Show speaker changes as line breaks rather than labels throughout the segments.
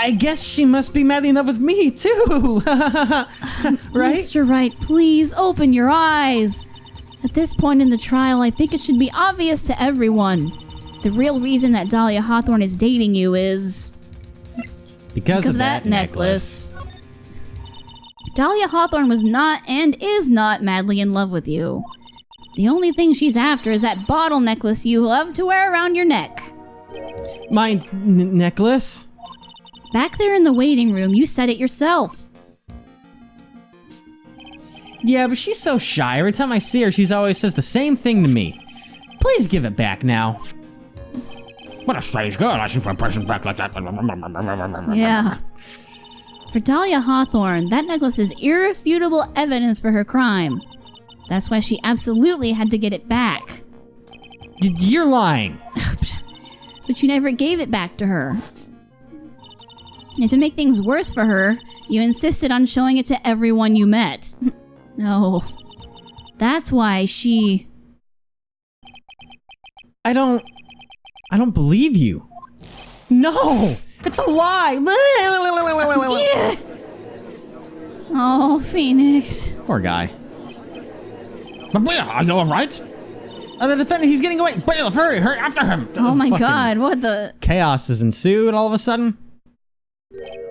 I guess she must be madly in love with me, too. Right?
Mr. Wright, please open your eyes. At this point in the trial, I think it should be obvious to everyone. The real reason that Dahlia Hawthorne is dating you is...
Because of that necklace.
Dahlia Hawthorne was not and is not madly in love with you. The only thing she's after is that bottle necklace you love to wear around your neck.
My necklace?
Back there in the waiting room, you said it yourself.
Yeah, but she's so shy. Every time I see her, she always says the same thing to me. Please give it back now.
What a strange girl, I see for a person back like that.
Yeah. For Dahlia Hawthorne, that necklace is irrefutable evidence for her crime. That's why she absolutely had to get it back.
You're lying.
But you never gave it back to her. And to make things worse for her, you insisted on showing it to everyone you met. No. That's why she...
I don't believe you. No! It's a lie!
Yeah. Oh, Phoenix.
Poor guy.
But Bria, are you alright?
The defendant, he's getting away.
Bailiff, hurry after him.
Oh my god, what the...
Chaos has ensued all of a sudden.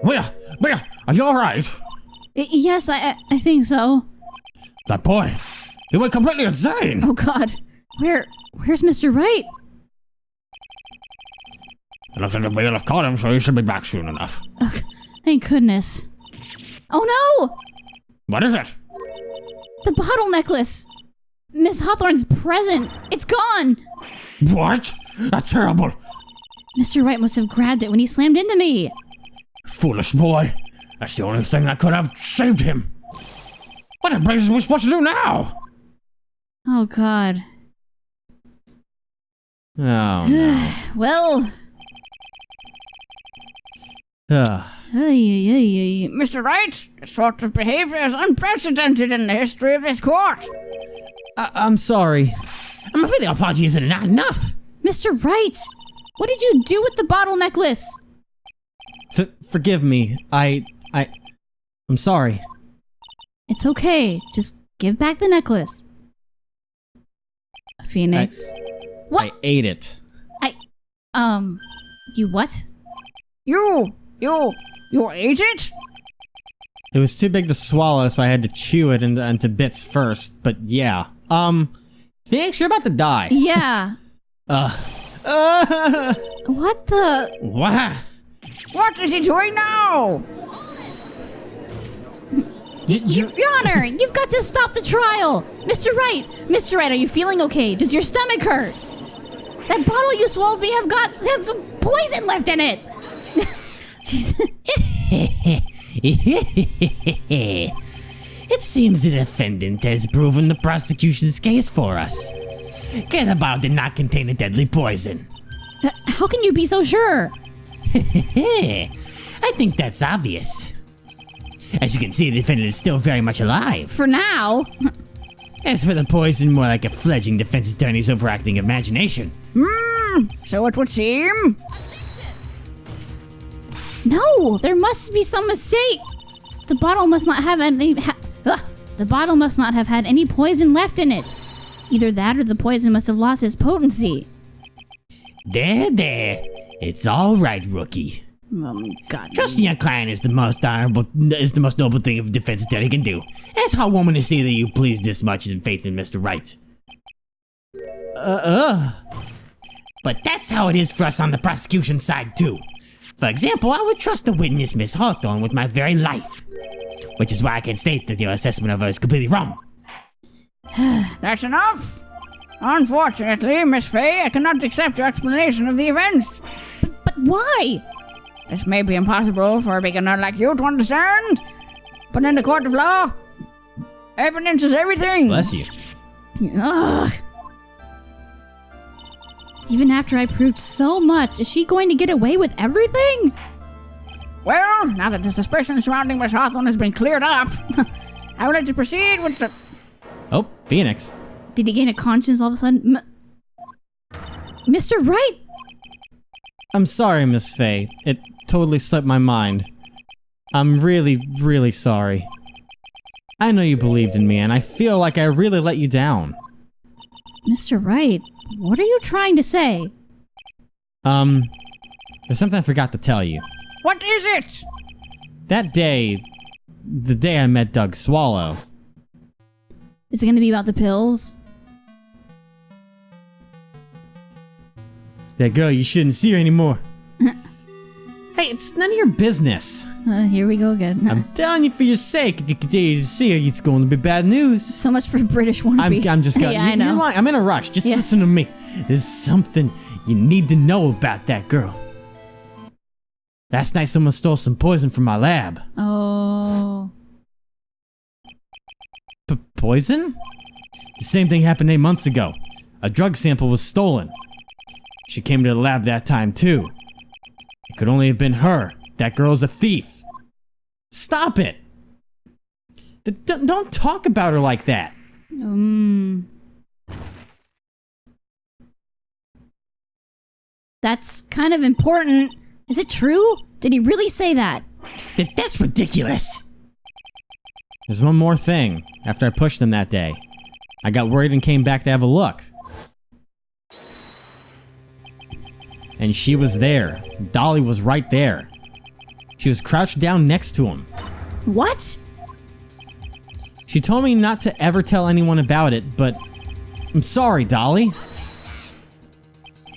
Bria, are you alright?
Yes, I think so.
That boy, he went completely insane.
Oh god. Where's Mr. Wright?
It looks like the bailiff caught him, so he should be back soon enough.
Oh, thank goodness. Oh no!
What is it?
The bottle necklace! Miss Hawthorne's present! It's gone!
What? That's terrible.
Mr. Wright must have grabbed it when he slammed into me.
Foolish boy. That's the only thing that could have saved him. What in blazes are we supposed to do now?
Oh god.
Oh no.
Well...
Mr. Wright, this sort of behavior is unprecedented in the history of this court.
I'm sorry.
I'm afraid the apology isn't enough.
Mr. Wright! What did you do with the bottle necklace?
Forgive me. I'm sorry.
It's okay. Just give back the necklace. Phoenix. What?
I ate it.
You what?
You ate it?
It was too big to swallow, so I had to chew it into bits first. But yeah. Phoenix, you're about to die.
Yeah.
What
the?
What?
What is he doing now?
Your Honor, you've got to stop the trial! Mr. Wright! Mr. Wright, are you feeling okay? Does your stomach hurt? That bottle you swallowed may have some poison left in it!
It seems the defendant has proven the prosecution's case for us. The bottle did not contain a deadly poison.
How can you be so sure?
I think that's obvious. As you can see, the defendant is still very much alive.
For now.
As for the poison, more like a fledgling defense attorney's overacting imagination.
So it would seem.
No, there must be some mistake. The bottle must not have any. The bottle must not have had any poison left in it. Either that, or the poison must have lost its potency.
There. It's all right, rookie.
God.
Trusting your client is the most noble thing a defense attorney can do. It's heartwarming to see that you please this much in faith in Mr. Wright. But that's how it is for us on the prosecution side too. For example, I would trust the witness, Miss Hawthorne, with my very life. Which is why I can state that your assessment of her is completely wrong.
That's enough. Unfortunately, Miss Fay, I cannot accept your explanation of the events.
But why?
This may be impossible for a beginner like you to understand, but in the court of law, evidence is everything.
Bless you.
Ugh. Even after I proved so much, is she going to get away with everything?
Well, now that the suspicion surrounding Miss Hawthorne has been cleared up, I would like to proceed with the...
Oh, Phoenix.
Did he gain a conscience all of a sudden? Mr. Wright!
I'm sorry, Miss Faye. It totally slipped my mind. I'm really, really sorry. I know you believed in me, and I feel like I really let you down.
Mr. Wright, what are you trying to say?
There's something I forgot to tell you.
What is it?
That day, the day I met Doug Swallow.
Is it gonna be about the pills?
That girl, you shouldn't see her anymore. Hey, it's none of your business.
Here we go again.
I'm telling you for your sake, if you continue to see her, it's going to be bad news.
So much for British wannabe.
I'm just gonna.
Yeah, I know.
You're lying. I'm in a rush. Just
Yeah.
listen to me. There's something you need to know about that girl. Last night, someone stole some poison from my lab.
Oh.
Poison? The same thing happened 8 months ago. A drug sample was stolen. She came to the lab that time too. It could only have been her. That girl's a thief. Stop it! Don't talk about her like that.
That's kind of important. Is it true? Did he really say that?
That's ridiculous.
There's one more thing. After I pushed them that day, I got worried and came back to have a look. And she was there. Dolly was right there. She was crouched down next to him.
What?
She told me not to ever tell anyone about it, but I'm sorry, Dolly.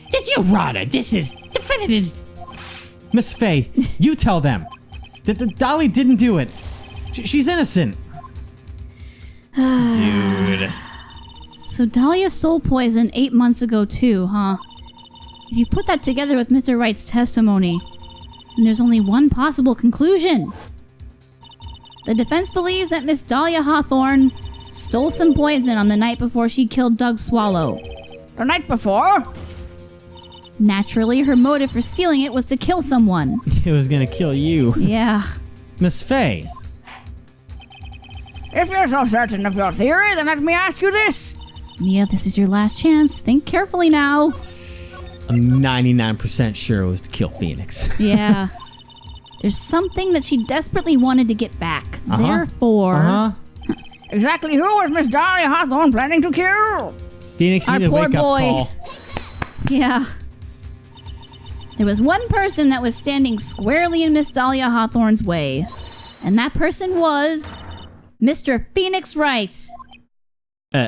Did you rot? This is defendant is.
Miss Faye, you tell them that the Dolly didn't do it. She's innocent.
Dude.
So Dahlia stole poison 8 months ago too, huh? If you put that together with Mr. Wright's testimony, then there's only one possible conclusion. The defense believes that Miss Dahlia Hawthorne stole some poison on the night before she killed Doug Swallow.
The night before?
Naturally, her motive for stealing it was to kill someone.
It was gonna kill you.
Yeah.
Miss Faye.
If you're so certain of your theory, then let me ask you this.
Mia, this is your last chance. Think carefully now.
I'm 99% sure it was to kill Phoenix.
Yeah. There's something that she desperately wanted to get back. Therefore...
Exactly who was Miss Dahlia Hawthorne planning to kill?
Phoenix, you
Our
need a
poor
wake-up
boy.
call.
Yeah. There was one person that was standing squarely in Miss Dahlia Hawthorne's way. And that person was... Mr. Phoenix Wright.
Me?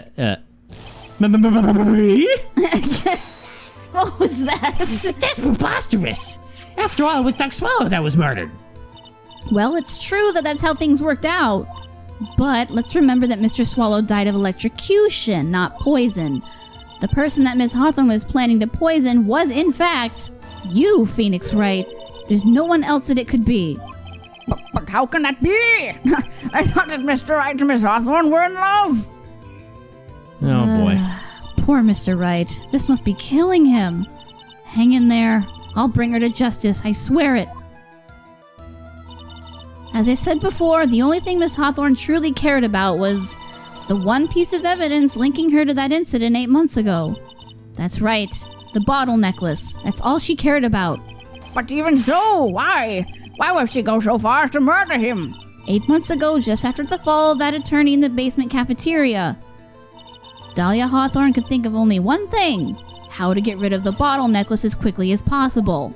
What was that?
That's preposterous. After all, it was Doug Swallow that was murdered.
Well, it's true that that's how things worked out. But let's remember that Mr. Swallow died of electrocution, not poison. The person that Miss Hawthorne was planning to poison was, in fact, you, Phoenix Wright. There's no one else that it could be.
But how can that be? I thought that Mr. Wright and Miss Hawthorne were in love.
Oh boy.
Poor Mr. Wright. This must be killing him. Hang in there. I'll bring her to justice, I swear it. As I said before, the only thing Miss Hawthorne truly cared about was the one piece of evidence linking her to that incident 8 months ago. That's right, the bottle necklace. That's all she cared about.
But even so, why? Why would she go so far as to murder him?
8 months ago, just after the fall of that attorney in the basement cafeteria, Dahlia Hawthorne could think of only one thing: how to get rid of the bottle necklace as quickly as possible.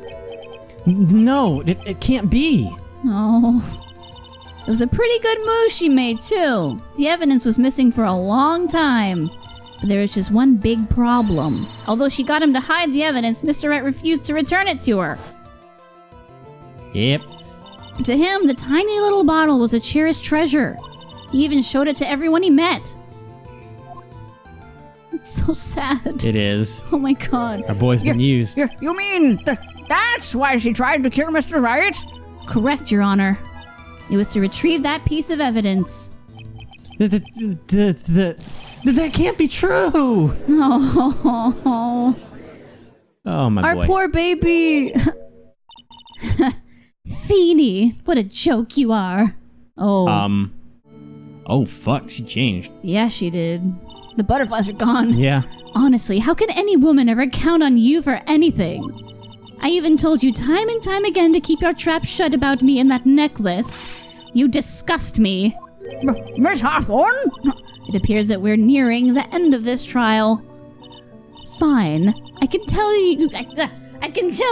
No, it can't be.
Oh. It was a pretty good move she made, too. The evidence was missing for a long time. But there was just one big problem. Although she got him to hide the evidence, Mr. Wright refused to return it to her.
Yep.
To him, the tiny little bottle was a cherished treasure. He even showed it to everyone he met. It's so sad.
It is.
Oh my god.
Our boy's been used.
You mean that's why she tried to kill Mr. Wright?
Correct, Your Honor. It was to retrieve that piece of evidence.
That can't be true.
Oh,
Oh my
our
boy.
poor baby. Feeny, what a joke you are. Oh.
Oh fuck, she changed.
Yeah, she did. The butterflies are gone.
Yeah.
Honestly, how can any woman ever count on you for anything? I even told you time and time again to keep your trap shut about me and that necklace. You disgust me.
Miss Hawthorne?
It appears that we're nearing the end of this trial. Fine. I can tell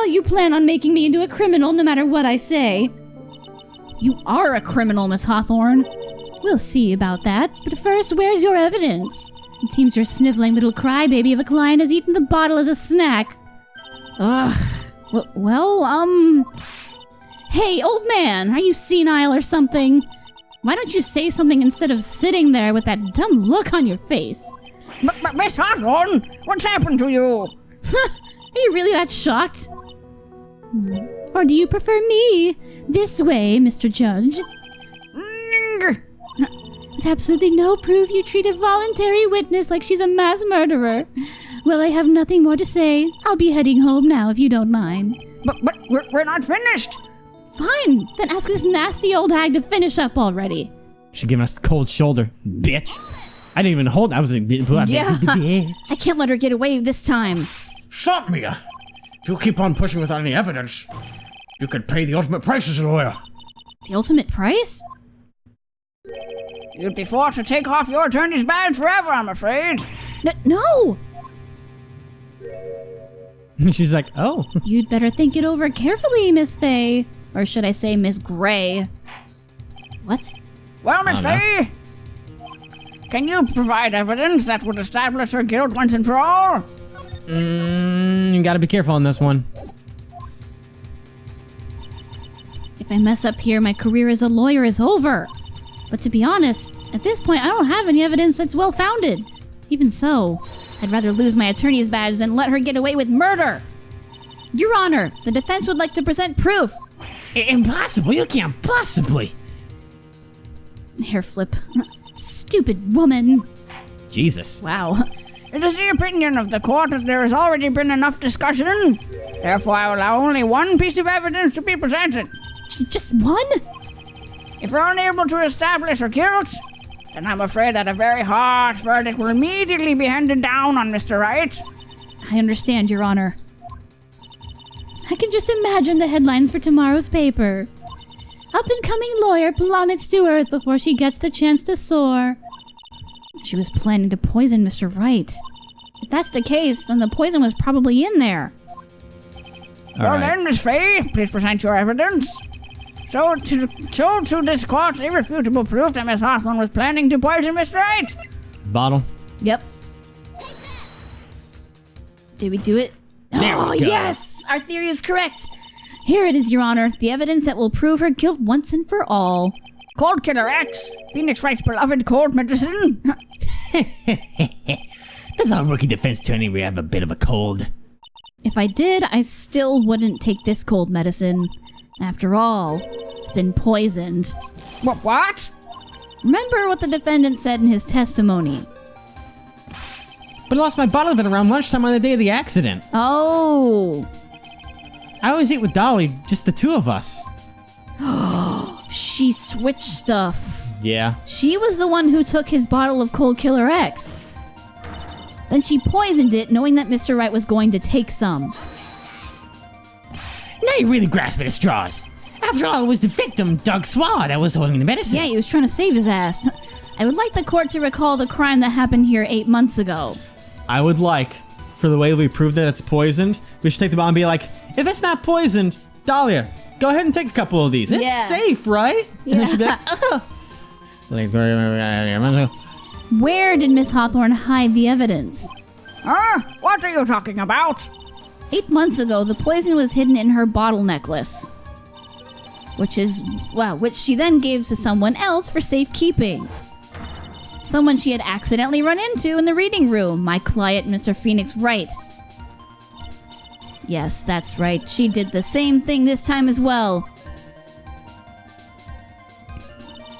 you plan on making me into a criminal no matter what I say. You are a criminal, Miss Hawthorne. We'll see about that, but first, where's your evidence? It seems your sniveling little crybaby of a client has eaten the bottle as a snack. Ugh. Hey, old man, are you senile or something? Why don't you say something instead of sitting there with that dumb look on your face?
Miss Hawthorne, what's happened to you?
Are you really that shocked? Or do you prefer me? This way, Mr. Judge. With absolutely no proof, you treat a voluntary witness like she's a mass murderer. Well, I have nothing more to say. I'll be heading home now, if you don't mind.
But we're not finished.
Fine, then ask this nasty old hag to finish up already.
She giving us the cold shoulder, bitch. I didn't even hold. I was like,
Yeah, I can't let her get away this time.
Stop me. If you keep on pushing without any evidence, you could pay the ultimate price as a lawyer.
The ultimate price?
You'd be forced to take off your attorney's badge forever, I'm afraid.
No!
She's like, oh.
You'd better think it over carefully, Miss Fay. Or should I say Miss Gray? What?
Well, Miss Fay, can you provide evidence that would establish her guilt once and for all?
You gotta be careful on this one.
If I mess up here, my career as a lawyer is over. But to be honest, at this point, I don't have any evidence that's well-founded. Even so, I'd rather lose my attorney's badge than let her get away with murder. Your Honor, the defense would like to present proof.
Impossible, you can't possibly.
Hair flip. Stupid woman.
Jesus.
Wow.
It is the opinion of the court that there has already been enough discussion. Therefore, I will allow only one piece of evidence to be presented.
Just one?
If we're unable to establish her guilt, then I'm afraid that a very harsh verdict will immediately be handed down on Mr. Wright.
I understand, Your Honor. I can just imagine the headlines for tomorrow's paper. Up-and-coming lawyer plummets to earth before she gets the chance to soar. She was planning to poison Mr. Wright. If that's the case, then the poison was probably in there.
Well then, Miss Fay, please present your evidence. Show to this court irrefutable proof that Miss Hawthorne was planning to poison Mr. Wright.
Bottle.
Yep. Did we do it? Oh, yes! Our theory is correct. Here it is, Your Honor. The evidence that will prove her guilt once and for all.
Cold Killer X, Phoenix Wright's beloved cold medicine.
Does our rookie defense attorney have a bit of a cold?
If I did, I still wouldn't take this cold medicine. After all, it's been poisoned.
What?
Remember what the defendant said in his testimony.
But I lost my bottle of it around lunchtime on the day of the accident.
Oh.
I always ate with Dolly, just the two of us.
She switched stuff.
Yeah.
She was the one who took his bottle of Cold Killer X. Then she poisoned it, knowing that Mr. Wright was going to take some.
Now you're really grasping at straws. After all, it was the victim, Doug Swallow, that was holding the medicine.
Yeah, he was trying to save his ass. I would like the court to recall the crime that happened here 8 months ago.
I would like, for the way we proved that it's poisoned, we should take the bottle and be like, if it's not poisoned, Dahlia, go ahead and take a couple of these. It's
Yeah.
safe, right?
Yeah.
And then she'd be like,
Where did Miss Hawthorne hide the evidence?
Huh? What are you talking about?
8 months ago, the poison was hidden in her bottle necklace. Which she then gave to someone else for safekeeping. Someone she had accidentally run into in the reading room, my client, Mr. Phoenix Wright. Yes, that's right. She did the same thing this time as well.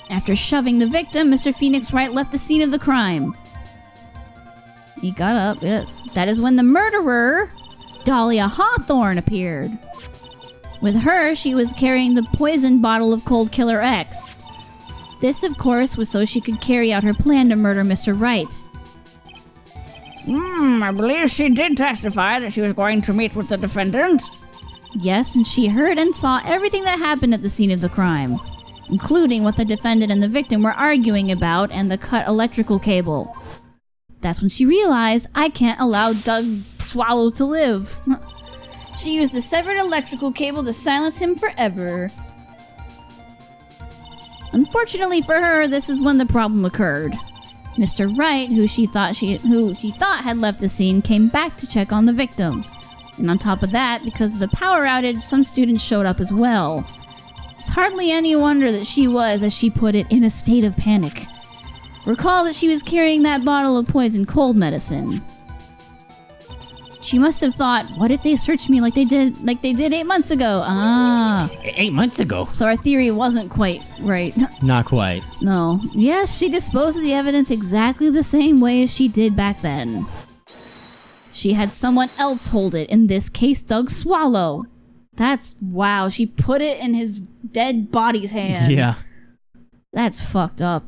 After shoving the victim, Mr. Phoenix Wright left the scene of the crime. He got up. That is when the murderer, Dahlia Hawthorne, appeared. With her, she was carrying the poisoned bottle of Cold Killer X. This, of course, was so she could carry out her plan to murder Mr. Wright.
I believe she did testify that she was going to meet with the defendant.
Yes, and she heard and saw everything that happened at the scene of the crime, including what the defendant and the victim were arguing about and the cut electrical cable. That's when she realized, I can't allow Doug Swallow to live. She used the severed electrical cable to silence him forever. Unfortunately for her, this is when the problem occurred. Mr. Wright, who she thought had left the scene, came back to check on the victim. And on top of that, because of the power outage, some students showed up as well. It's hardly any wonder that she was, as she put it, in a state of panic. Recall that she was carrying that bottle of poison cold medicine. She must have thought, what if they searched me like they did 8 months ago?
8 months ago?
So our theory wasn't quite right.
Not quite.
No. Yes, she disposed of the evidence exactly the same way as she did back then. She had someone else hold it, in this case Doug Swallow. Wow, she put it in his dead body's hand.
Yeah.
That's fucked up.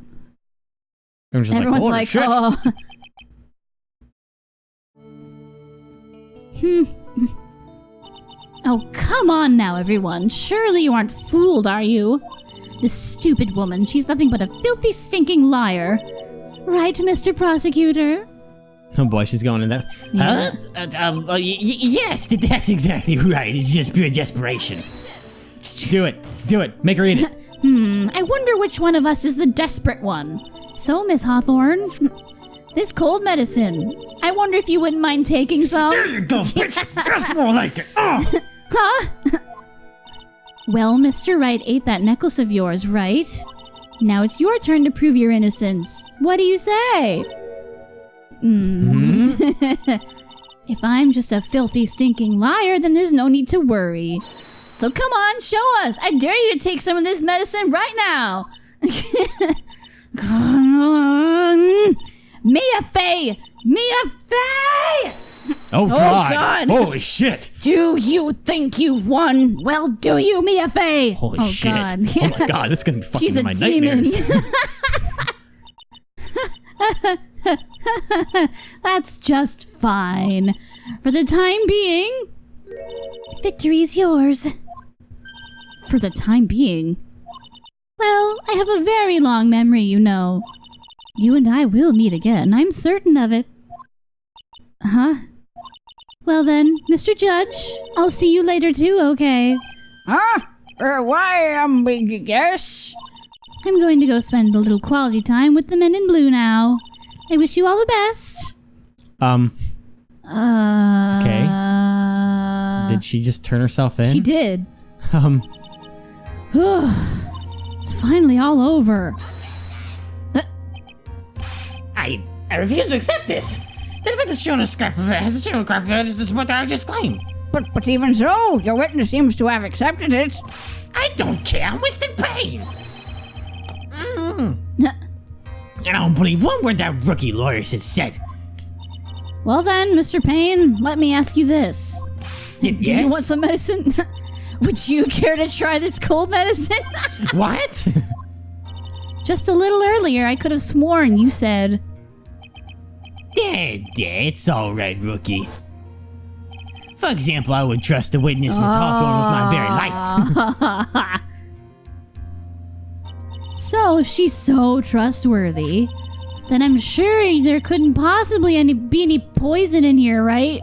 Everyone's
like,
shit.
oh. Oh, come on now, everyone. Surely you aren't fooled, are you? This stupid woman, she's nothing but a filthy, stinking liar. Right, Mr. Prosecutor?
Oh boy, she's going in that.
Huh? Yes, that's exactly right. It's just pure desperation.
Do it. Do it. Make her eat it.
I wonder which one of us is the desperate one. So, Miss Hawthorne, this cold medicine, I wonder if you wouldn't mind taking some?
There you go, bitch! That's more like it!
Huh? Well, Mr. Wright ate that necklace of yours, right? Now it's your turn to prove your innocence. What do you say? If I'm just a filthy, stinking liar, then there's no need to worry. So come on, show us. I dare you to take some of this medicine right now. Mia Fey! Mia Fey!
Oh God.
God.
Holy shit.
Do you think you've won? Well, do you, Mia Fey?
Holy
oh,
shit.
God.
Oh my God, that's gonna be fucking
She's a
my
demon.
nightmares.
That's just fine. For the time being, victory's yours. For the time being? Well, I have a very long memory, you know. You and I will meet again, I'm certain of it. Huh? Well then, Mr. Judge, I'll see you later too, okay?
Huh? Why, yes?
I'm going to go spend a little quality time with the men in blue now. I wish you all the best.
Okay. Did she just turn herself in?
She did. It's finally all over.
I refuse to accept this. The defense has shown a scrap of evidence to support the just claim.
But even so, your witness seems to have accepted it.
I don't care. I'm wasting pain. I don't believe one word that rookie lawyer has said.
Well then, Mr. Payne, let me ask you this. Do you want some medicine? Would you care to try this cold medicine?
What?
Just a little earlier, I could have sworn you said...
It's all right, rookie. For example, I would trust the witness with Hawthorne with my very life.
So, if she's so trustworthy, then I'm sure there couldn't possibly be any poison in here, right?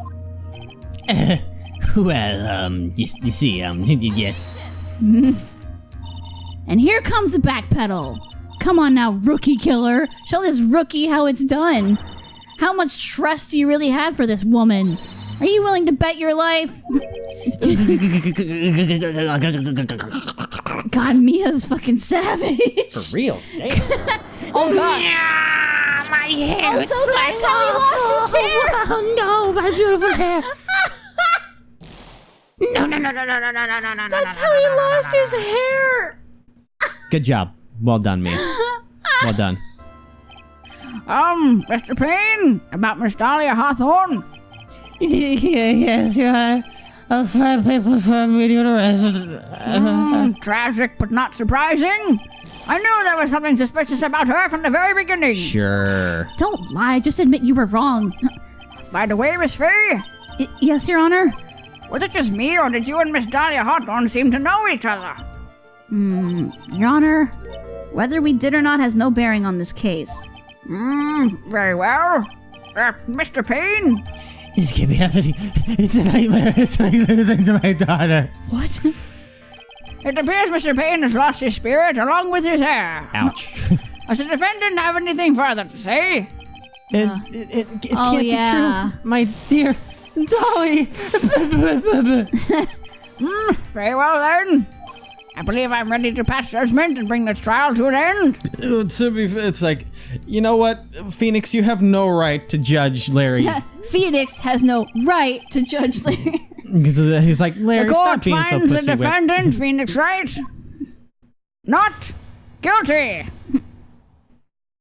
Well, you see, yes.
And here comes the backpedal. Come on now, rookie killer. Show this rookie how it's done. How much trust do you really have for this woman? Are you willing to bet your life? God, Mia's fucking savage.
For real. Damn.
Oh God.
Yeah, my hair.
Oh, so that's how he lost his hair.
Oh no, my beautiful hair. No.
That's how he lost his hair.
Good job. Well done, Mia. Well done.
Mr. Payne, about Miss Dahlia Hawthorne.
Yes, Your Honor. I'll find papers for immediate arrest.
Tragic, but not surprising. I knew there was something suspicious about her from the very beginning.
Sure.
Don't lie. Just admit you were wrong.
By the way, Miss Fay,
Yes, Your Honor.
Was it just me, or did you and Miss Dahlia Hawthorne seem to know each other?
Your Honor, whether we did or not has no bearing on this case.
Very well. Mr. Payne?
This can't be happening. It's a nightmare. It's like losing to my daughter.
What?
It appears Mr. Payne has lost his spirit along with his hair.
Ouch.
Does the defendant have anything further to say?
It
Oh,
can't
yeah.
be true. My dear Dolly.
Very well then. I believe I'm ready to pass judgment and bring this trial to an end.
It's like, you know what, Phoenix, you have no right to judge Larry.
Phoenix has no right to judge Larry.
Because he's like, Larry,
The
stop
court
being so
finds the
pussy whipped.
defendant, Phoenix Wright, not guilty.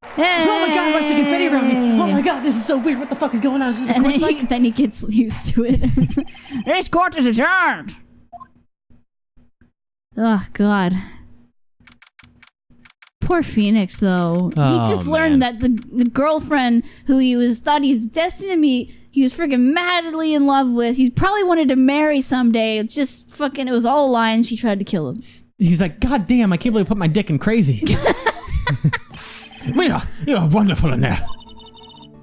Oh my god, what's the confetti around me? Oh my god, this is so weird. What the fuck is going on? Is this
And
what it's like?
then he gets used to it.
This court is adjourned.
Oh, God. Poor Phoenix, though. He
Oh,
just learned
man.
that the girlfriend who thought he's destined to meet, he was freaking madly in love with, he probably wanted to marry someday. It was all a lie, and she tried to kill him.
He's like, God damn, I can't believe I put my dick in crazy.
Mia, you're wonderful in there.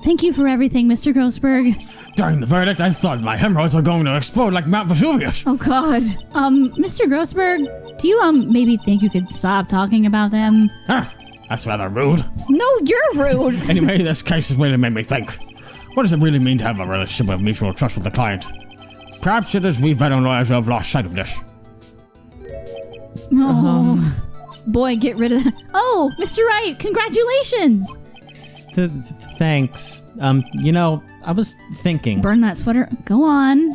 Thank you for everything, Mr. Grossberg.
During the verdict, I thought my hemorrhoids were going to explode like Mount Vesuvius.
Oh, God. Mr. Grossberg, do you, maybe think you could stop talking about them?
Huh, that's rather rude.
No, you're rude.
Anyway, this case has really made me think. What does it really mean to have a relationship of mutual trust with the client? Perhaps it is we veteran lawyers who have lost sight of this.
Oh. Boy, get rid of that. Oh, Mr. Wright, congratulations.
Thanks. You know, I was thinking.
Burn that sweater. Go on.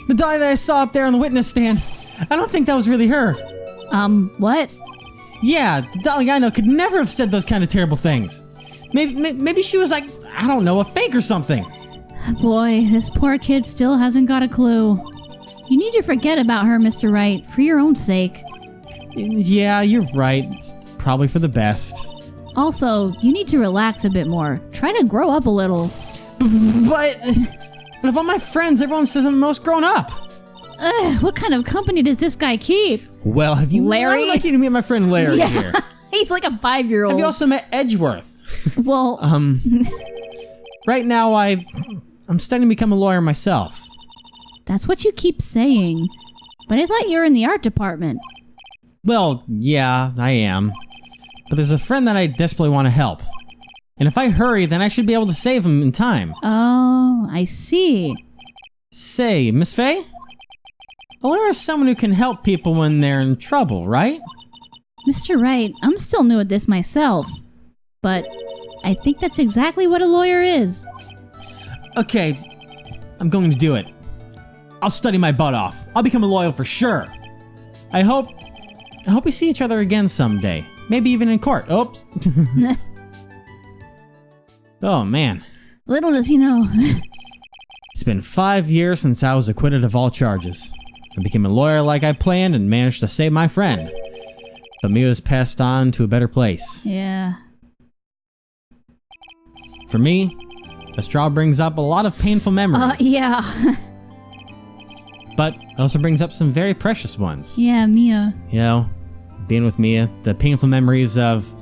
The Dahlia that I saw up there on the witness stand, I don't think that was really her.
What?
Yeah, the Dahlia I know could never have said those kind of terrible things. Maybe she was like, I don't know, a fake or something.
Boy, this poor kid still hasn't got a clue. You need to forget about her, Mr. Wright, for your own sake.
Yeah, you're right. It's probably for the best.
Also, you need to relax a bit more. Try to grow up a little.
But of all my friends, everyone says I'm the most grown up.
Ugh, what kind of company does this guy keep?
Well, have you...
Larry?
I would like you to meet my friend Larry here.
He's like a 5-year-old.
Have you also met Edgeworth?
Well,
Right now, I'm studying to become a lawyer myself.
that's what you keep saying. But I thought you were in the art department.
Well, yeah, I am. But there's a friend that I desperately want to help. And if I hurry, then I should be able to save him in time.
Oh, I see.
Say, Miss Faye? A lawyer is someone who can help people when they're in trouble, right?
Mr. Wright, I'm still new at this myself. But I think that's exactly what a lawyer is.
Okay, I'm going to do it. I'll study my butt off. I'll become a lawyer for sure. I hope we see each other again someday. Maybe even in court. Oops. Oh, man.
Little does he know.
It's been 5 years since I was acquitted of all charges. I became a lawyer like I planned and managed to save my friend. But Mia was passed on to a better place.
Yeah.
For me, the straw brings up a lot of painful memories.
Yeah.
But it also brings up some very precious ones.
Yeah, Mia.
You know, being with Mia, the painful memories of,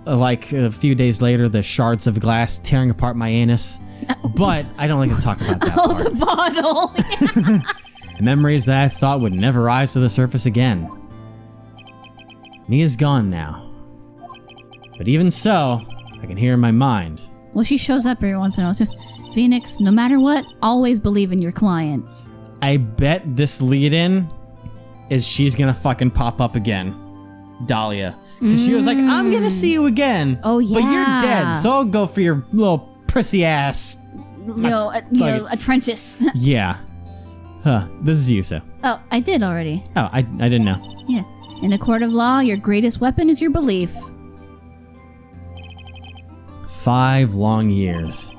like, a few days later, the shards of glass tearing apart my anus. But I don't like to talk about that part.
The bottle.
The memories that I thought would never rise to the surface again. Mia's gone now. But even so, I can hear in my mind.
Well, she shows up every once in a while too. Phoenix, no matter what, always believe in your client.
I bet this lead-in is she's gonna fucking pop up again. Dahlia. Because she was like, I'm gonna see you again.
Oh,
But you're
yeah.
dead, so I'll go for your little prissy ass.
Apprentice.
Yeah. Huh. This is you, so.
Oh, I did already.
Oh, I didn't know.
Yeah. In a court of law, your greatest weapon is your belief.
5 long years.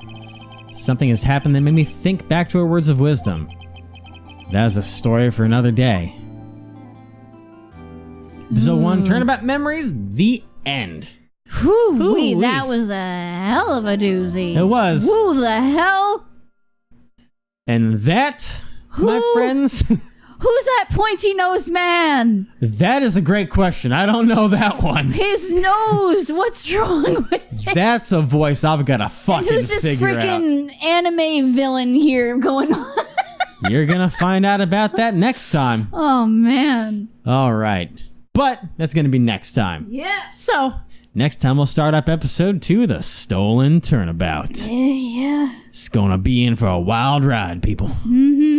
Something has happened that made me think back to her words of wisdom. That is a story for another day. Episode 1, Turnabout Memories, the end.
Whew, that was a hell of a doozy.
It was.
Who the hell?
And that my friends?
Who's that pointy-nosed man?
That is a great question. I don't know that one.
His nose. What's wrong with it?
That's a voice I've got to fucking
Who's this
figure out.
freaking anime villain here going on?
You're gonna find out about that next time.
Oh, man.
All right. But that's gonna be next time.
Yeah.
So, next time we'll start up episode 2, The Stolen Turnabout.
Yeah.
It's gonna be in for a wild ride, people.
Mm-hmm.